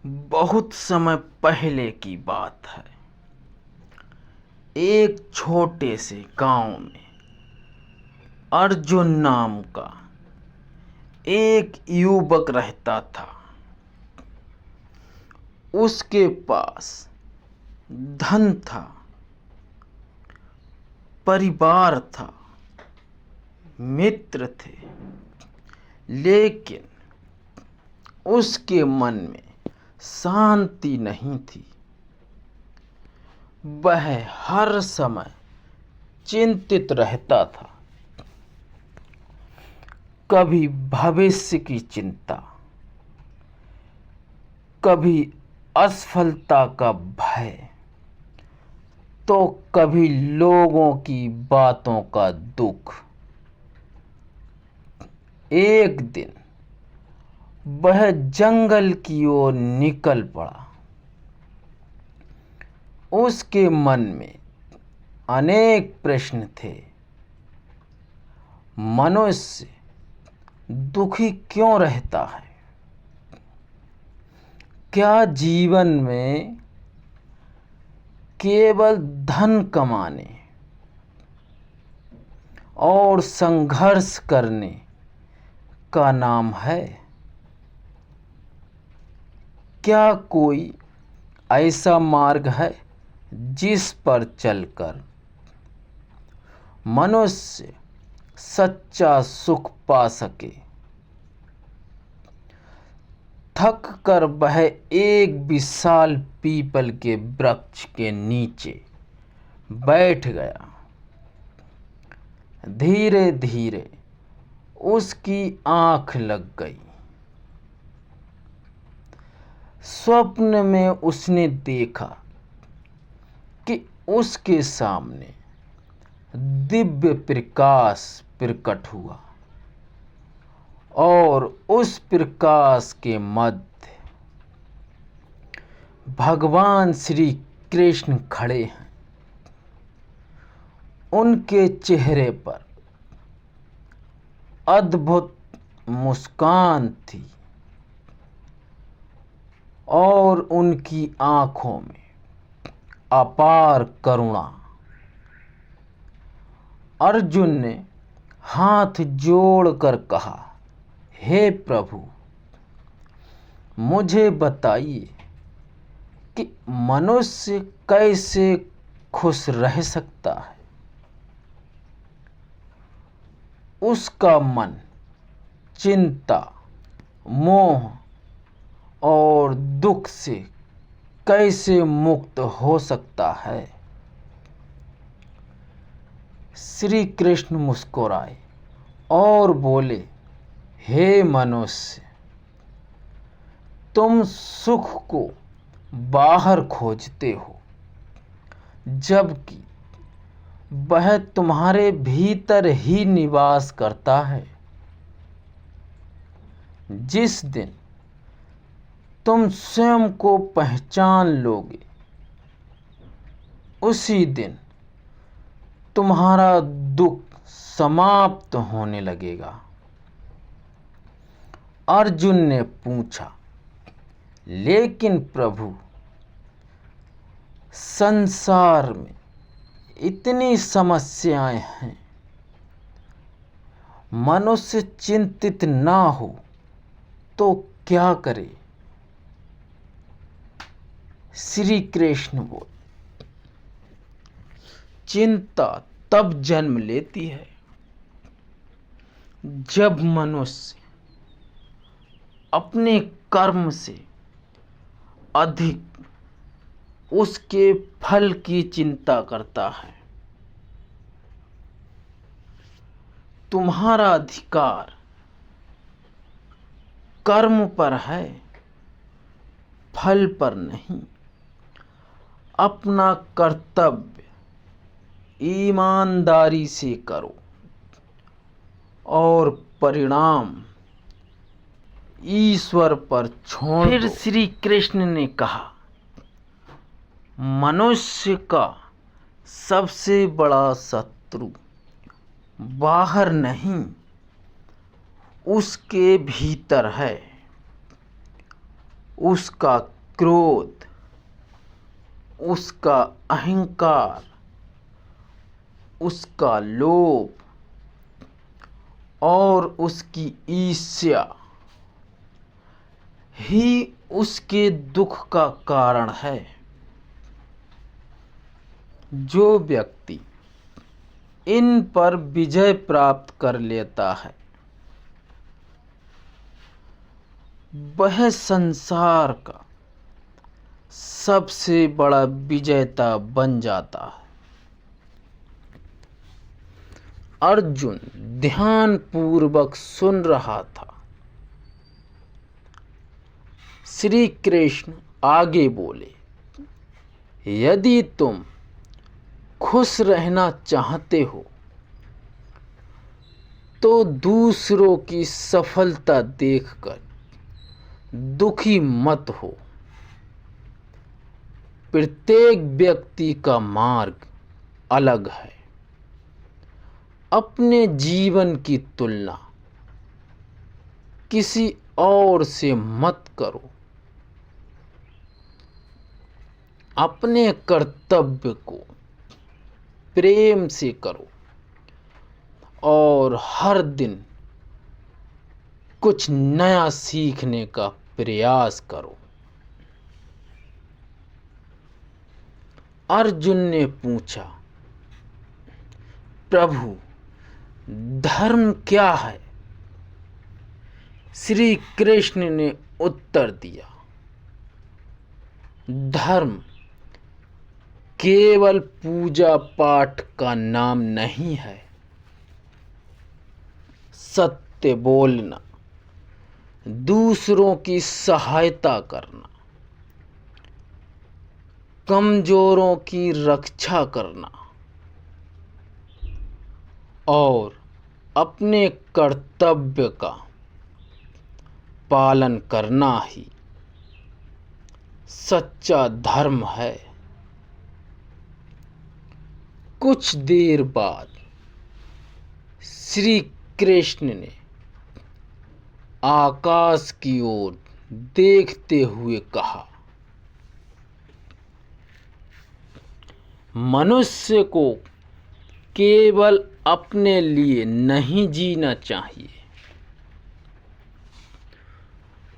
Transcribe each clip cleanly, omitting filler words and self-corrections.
बहुत समय पहले की बात है। एक छोटे से गांव में अर्जुन नाम का एक युवक रहता था। उसके पास धन था, परिवार था, मित्र थे, लेकिन उसके मन में शांति नहीं थी। वह हर समय चिंतित रहता था। कभी भविष्य की चिंता, कभी असफलता का भय, तो कभी लोगों की बातों का दुख। एक दिन वह जंगल की ओर निकल पड़ा। उसके मन में अनेक प्रश्न थे। मनुष्य दुखी क्यों रहता है? क्या जीवन में केवल धन कमाने और संघर्ष करने का नाम है? क्या कोई ऐसा मार्ग है जिस पर चलकर मनुष्य सच्चा सुख पा सके? थक कर वह एक विशाल पीपल के वृक्ष के नीचे बैठ गया। धीरे धीरे उसकी आंख लग गई। स्वप्न में उसने देखा कि उसके सामने दिव्य प्रकाश प्रकट हुआ और उस प्रकाश के मध्य भगवान श्री कृष्ण खड़े हैं। उनके चेहरे पर अद्भुत मुस्कान थी और उनकी आंखों में अपार करुणा। अर्जुन ने हाथ जोड़कर कहा, हे प्रभु, मुझे बताइए कि मनुष्य कैसे खुश रह सकता है? उसका मन चिंता, मोह और दुख से कैसे मुक्त हो सकता है? श्री कृष्ण मुस्कुराए और बोले, हे मनुष्य, तुम सुख को बाहर खोजते हो, जबकि वह तुम्हारे भीतर ही निवास करता है। जिस दिन तुम स्वयं को पहचान लोगे, उसी दिन तुम्हारा दुख समाप्त होने लगेगा। अर्जुन ने पूछा, लेकिन प्रभु, संसार में इतनी समस्याएं हैं, मनुष्य चिंतित ना हो तो क्या करे? श्री कृष्ण बोले, चिंता तब जन्म लेती है जब मनुष्य अपने कर्म से अधिक उसके फल की चिंता करता है। तुम्हारा अधिकार कर्म पर है, फल पर नहीं। अपना कर्तव्य ईमानदारी से करो और परिणाम ईश्वर पर छोड़ दो। फिर श्री कृष्ण ने कहा, मनुष्य का सबसे बड़ा शत्रु बाहर नहीं, उसके भीतर है। उसका क्रोध, उसका अहंकार, उसका लोभ और उसकी ईर्ष्या ही उसके दुख का कारण है। जो व्यक्ति इन पर विजय प्राप्त कर लेता है वह संसार का सबसे बड़ा विजेता बन जाता है। अर्जुन ध्यान पूर्वक सुन रहा था। श्री कृष्ण आगे बोले, यदि तुम खुश रहना चाहते हो तो दूसरों की सफलता देखकर दुखी मत हो। प्रत्येक व्यक्ति का मार्ग अलग है। अपने जीवन की तुलना किसी और से मत करो। अपने कर्तव्य को प्रेम से करो और हर दिन कुछ नया सीखने का प्रयास करो। अर्जुन ने पूछा, प्रभु धर्म क्या है? श्री कृष्ण ने उत्तर दिया, धर्म केवल पूजा पाठ का नाम नहीं है। सत्य बोलना, दूसरों की सहायता करना, कमजोरों की रक्षा करना और अपने कर्तव्य का पालन करना ही सच्चा धर्म है। कुछ देर बाद श्री कृष्ण ने आकाश की ओर देखते हुए कहा, मनुष्य को केवल अपने लिए नहीं जीना चाहिए,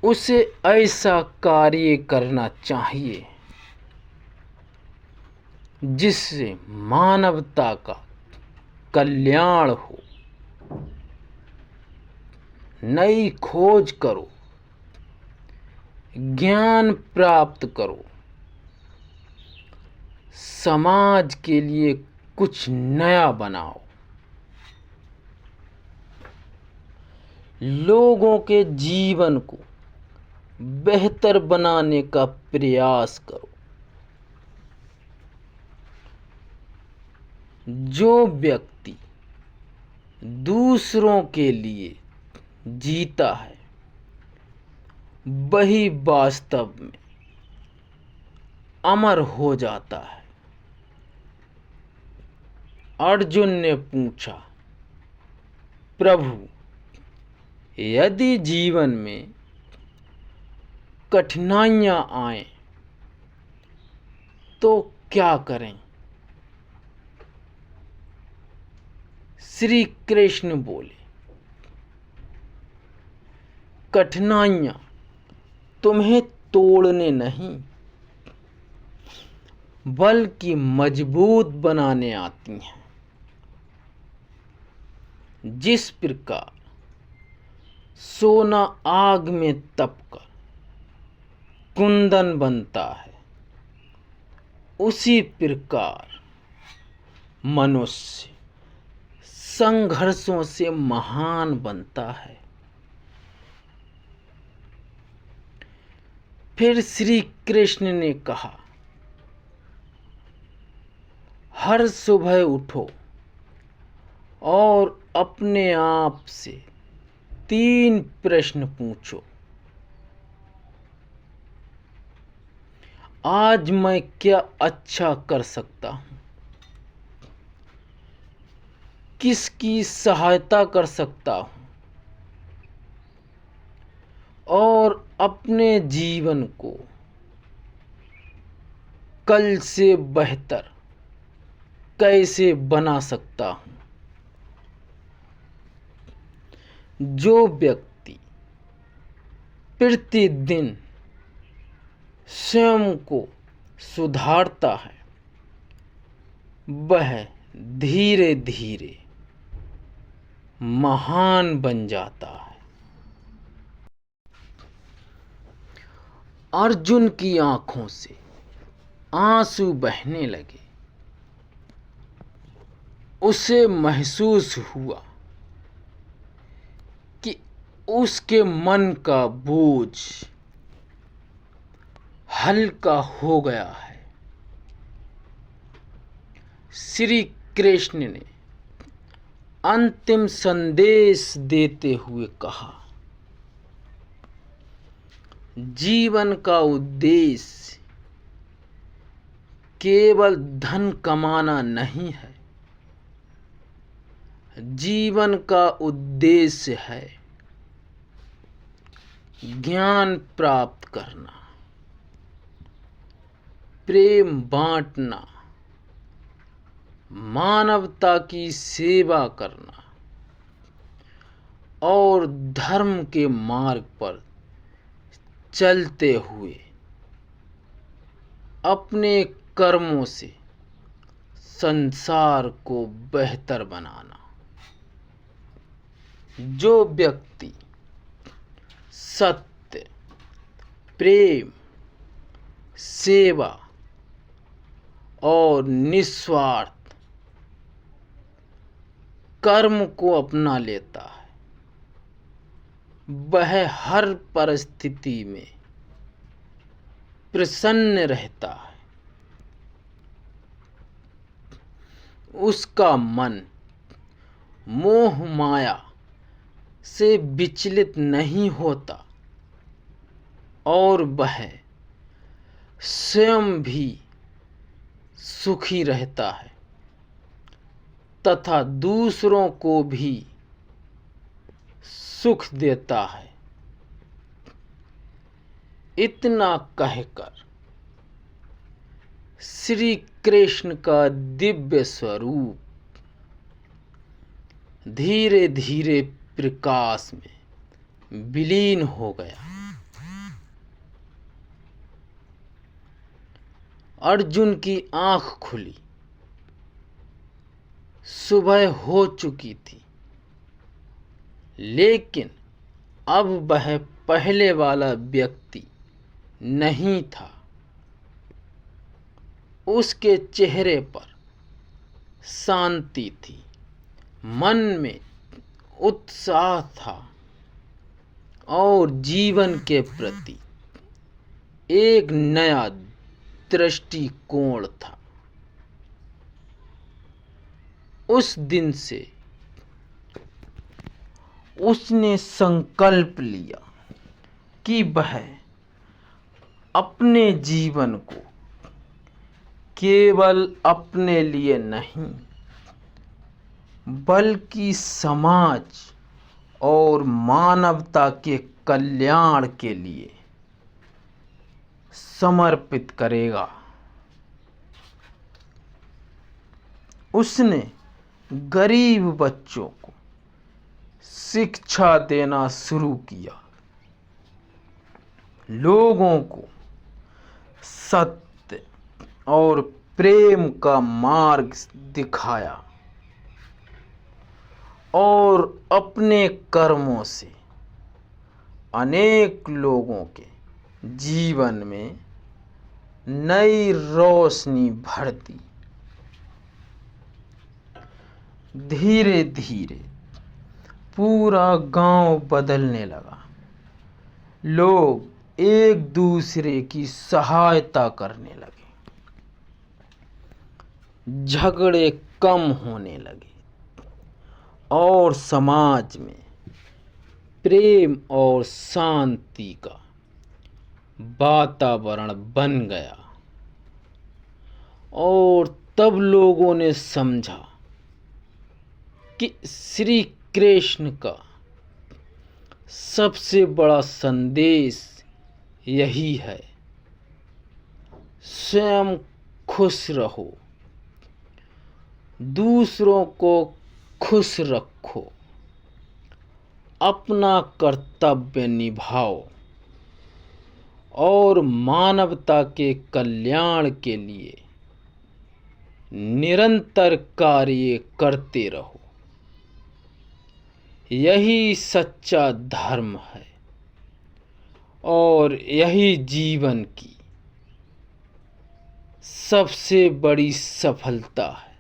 उसे ऐसा कार्य करना चाहिए जिससे मानवता का कल्याण हो। नई खोज करो, ज्ञान प्राप्त करो, समाज के लिए कुछ नया बनाओ, लोगों के जीवन को बेहतर बनाने का प्रयास करो। जो व्यक्ति दूसरों के लिए जीता है वही वास्तव में अमर हो जाता है। अर्जुन ने पूछा, प्रभु यदि जीवन में कठिनाइयां आएं तो क्या करें? श्री कृष्ण बोले, कठिनाइयां तुम्हें तोड़ने नहीं बल्कि मजबूत बनाने आती हैं। जिस प्रकार सोना आग में तपकर कुंदन बनता है, उसी प्रकार मनुष्य संघर्षों से महान बनता है। फिर श्री कृष्ण ने कहा, हर सुबह उठो और अपने आप से 3 प्रश्न पूछो। आज मैं क्या अच्छा कर सकता हूं? किसकी सहायता कर सकता हूं? और अपने जीवन को कल से बेहतर कैसे बना सकता हूँ। जो व्यक्ति प्रतिदिन स्वयं को सुधारता है वह धीरे धीरे महान बन जाता है। अर्जुन की आंखों से आंसू बहने लगे। उसे महसूस हुआ कि उसके मन का बोझ हल्का हो गया है। श्री कृष्ण ने अंतिम संदेश देते हुए कहा, जीवन का उद्देश्य केवल धन कमाना नहीं है। जीवन का उद्देश्य है ज्ञान प्राप्त करना, प्रेम बांटना, मानवता की सेवा करना और धर्म के मार्ग पर चलते हुए अपने कर्मों से संसार को बेहतर बनाना। जो व्यक्ति सत्य, प्रेम, सेवा और निस्वार्थ कर्म को अपना लेता है वह हर परिस्थिति में प्रसन्न रहता है। उसका मन मोह माया से विचलित नहीं होता और वह स्वयं भी सुखी रहता है तथा दूसरों को भी सुख देता है। इतना कहकर श्री कृष्ण का दिव्य स्वरूप धीरे धीरे प्रकाश में विलीन हो गया। अर्जुन की आंख खुली। सुबह हो चुकी थी, लेकिन अब वह पहले वाला व्यक्ति नहीं था। उसके चेहरे पर शांति थी, मन में उत्साह था और जीवन के प्रति एक नया दृष्टिकोण था। उस दिन से उसने संकल्प लिया कि वह अपने जीवन को केवल अपने लिए नहीं बल्कि समाज और मानवता के कल्याण के लिए समर्पित करेगा। उसने गरीब बच्चों को शिक्षा देना शुरू किया, लोगों को सत्य और प्रेम का मार्ग दिखाया और अपने कर्मों से अनेक लोगों के जीवन में नई रोशनी भर दी। धीरे धीरे पूरा गांव बदलने लगा। लोग एक दूसरे की सहायता करने लगे, झगड़े कम होने लगे और समाज में प्रेम और शांति का वातावरण बन गया। और तब लोगों ने समझा कि श्री कृष्ण का सबसे बड़ा संदेश यही है। स्वयं खुश रहो, दूसरों को खुश रखो, अपना कर्तव्य निभाओ और मानवता के कल्याण के लिए निरंतर कार्य करते रहो। यही सच्चा धर्म है और यही जीवन की सबसे बड़ी सफलता है।